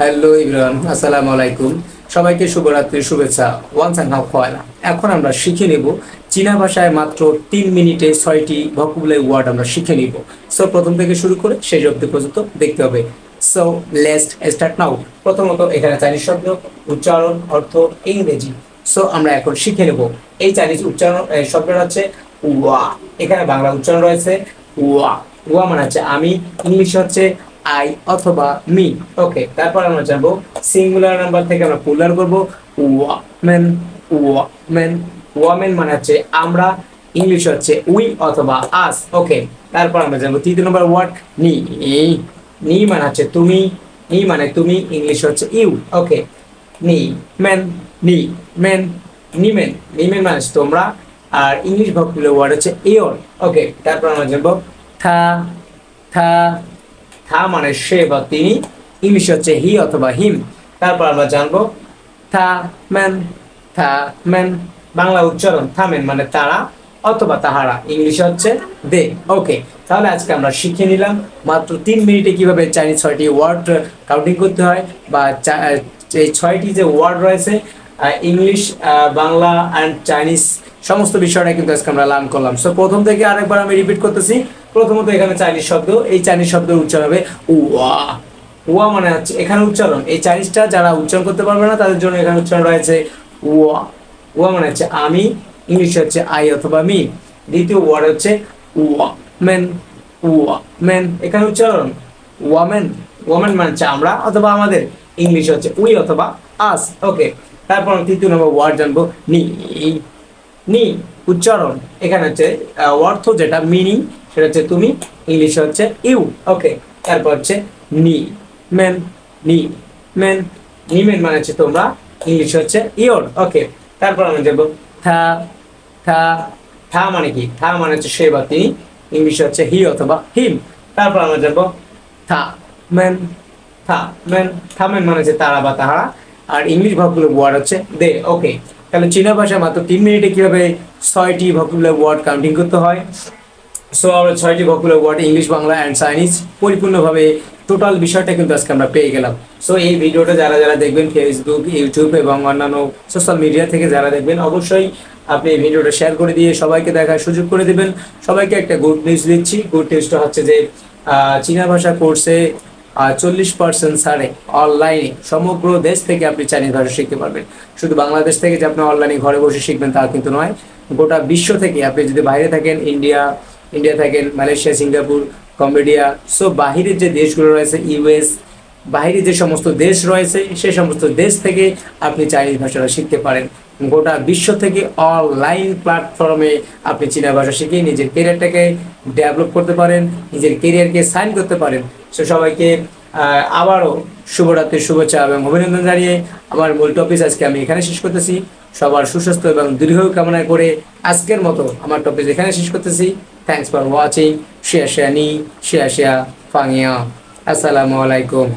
Hello Ibrahim, আসসালামু আলাইকুম। সবাইকে শুভরাত্রির শুভেচ্ছা। ওয়ান্স অ্যান্ড হাফ ফয়লা। এখন আমরা শিখে নেব চীনা ভাষায় মাত্র 3 মিনিটে 6টি ভোকাবুলারি ওয়ার্ড আমরা শিখে নিব। সো প্রথম থেকে শুরু করে শেষ অবধি পর্যন্ত দেখতে হবে। So let's start now. প্রথমত এখানে চাইনিজ শব্দ, উচ্চারণ, অর্থ ইংরেজি। সো আমরা এখন শিখে নেব। এই চাইনিজ উচ্চারণ শব্দটা হচ্ছে ওয়া। এখানে বাংলা উচ্চারণ রয়েছে ওয়া। ওয়া মানে হচ্ছে আমি, ইংলিশ হচ্ছে আই অথবা মি। ওকে, তারপর আমরা জানবো সিঙ্গুলার নাম্বার থেকে আমরা প্লুরাল করব ওয়ামেন। ওয়ামেন ওয়ামেন মানে হচ্ছে আমরা, ইংলিশ হচ্ছে উই অথবা আস। ওকে, তারপর আমরা জানবো তৃতীয় নম্বর ওয়ার্ড নি। নি মানে হচ্ছে তুমি, নি মানে তুমি, ইংলিশ হচ্ছে ইউ। ওকে, নি মেন, নি মেন, নিমেন। নিমেন মানে হচ্ছে তোমরা, আর ইংলিশ ভোকাবুলারি ওয়ার্ড হচ্ছে ইওর। ওকে, তারপর আমরা জানবো থা। থা থা মানে সে বা তিনি, ইংলিশ হচ্ছে হি অথবা হিম। তারপর আমরা জানবো থা ম্যান। থা ম্যান বাংলা উচ্চারণ থামেন মানে তারা অথবা তাহারা, ইংলিশ হচ্ছে দে। ওকে, তাহলে আজকে আমরা শিখে নিলাম মাত্র 3 মিনিটে কিভাবে চাইনিজ 6টি ওয়ার্ড কাউন্টিং করতে হয়, বা এই 6টি যে ওয়ার্ড রয়েছে ইংলিশ, বাংলা অ্যান্ড চাইনিজ সমস্ত বিষয়টা কিন্তু আজকে আমরা লার্ন করলাম। সো প্রথম থেকে আরেকবার আমি রিপিট করতেছি। প্রথমত এখানে চাইনিজ শব্দ, এই চাইনিজ শব্দের উচ্চারণ হবে ওয়া। ওয়া মানে হচ্ছে এখানে উচ্চারণ, এই চাইনিজটা যারা উচ্চারণ করতে পারবে না তাদের জন্য এখানে উচ্চারণ রয়েছে ওয়া। ওয়া মানে হচ্ছে আমি, ইংলিশ হচ্ছে আই অথবা মি। দ্বিতীয় ওয়ার্ড হচ্ছে ওয়া মেন। ওয়া মেন এখানে উচ্চারণ ওয়ামেন। ওয়ামেন মানে হচ্ছে আমরা অথবা আমাদের, ইংলিশ হচ্ছে উই অথবা আস। ওকে, তারপর তৃতীয় নম্বর ওয়ার্ড জানবো নি। নি উচ্চারণ এখানে হচ্ছে অর্থ যেটা মিনিং সেটা হচ্ছে তুমি, ইংলিশ হচ্ছে ইউ। ওকে, তারপর হচ্ছে নি মেন। নি মেন, নি মেন মানে হচ্ছে তোমরা, ইংলিশ হচ্ছে ইওর। ওকে, তারপর আমরা যাবো থা। থা থা মানে কি? থা মানে হচ্ছে সে বা তিনি, ইংলিশ হচ্ছে হি অথবা হিম। তারপর আমরা যাবো থা মেন। থা মেন, থা মেন মানে হচ্ছে তারা বা তাহারা, আর ইংলিশ ভোকাবুলারি ওয়ার্ড হচ্ছে দে। ওকে, তাহলে চীনা ভাষায় মাত্র 3 মিনিটে কিভাবে 6টি ভোকাবুলারি ওয়ার্ড কাউন্টিং করতে হয়। সো আমরা 6টি vocabulary word English, Bangla and Chinese পরিপূর্ণভাবে টোটাল বিষয়টা কিন্তু আজকে আমরা পেয়ে গেলাম। সো এই ভিডিওটা যারা যারা দেখবেন ফেসবুক, ইউটিউব এবং অন্যান্য সোশ্যাল মিডিয়া থেকে যারা দেখবেন, অবশ্যই আপনি এই ভিডিওটা শেয়ার করে দিয়ে সবাইকে দেখার সুযোগ করে দিবেন। সবাইকে একটা গুড নিউজ দিচ্ছি। গুড নিউজটা হচ্ছে যে চীনা ভাষা কোর্সে 40% ছাড়ে অনলাইনে সমগ্র দেশ থেকে আপনি চাইনিজ ভাষা শিখতে পারবেন। শুধু বাংলাদেশ থেকে যে আপনি অনলাইনে ঘরে বসে শিখবেন তা কিন্তু নয়, গোটা বিশ্ব থেকে আপনি যদি বাইরে থাকেন, ইন্ডিয়া থাকেন, মালয়েশিয়া, সিঙ্গাপুর, কম্বোডিয়া, সো বাহিরের যে দেশগুলো রয়েছে, ইউএস, বাহিরে যে সমস্ত দেশ রয়েছে সেই সমস্ত দেশ থেকে আপনি চাইনিজ ভাষাটা শিখতে পারেন। গোটা বিশ্ব থেকে অনলাইন প্ল্যাটফর্মে আপনি চীনা ভাষা শিখে নিজের কেরিয়ারটাকে ডেভেলপ করতে পারেন, নিজের কেরিয়ারকে সাইন করতে পারেন। সো সবাইকে আবারও শুভরাত্রির শুভেচ্ছা এবং অভিনন্দন জানিয়ে আমার মূল টপিক আজকে আমি এখানে শেষ করতেছি। সবার সুস্বাস্থ্য এবং দীর্ঘায়ু কামনা করে আজকের মতো আমার টপিক এখানে শেষ করতেছি। Thanks for watching. শেয়ার নি শেয়ার ফাংয়া। আসসালামু আলাইকুম।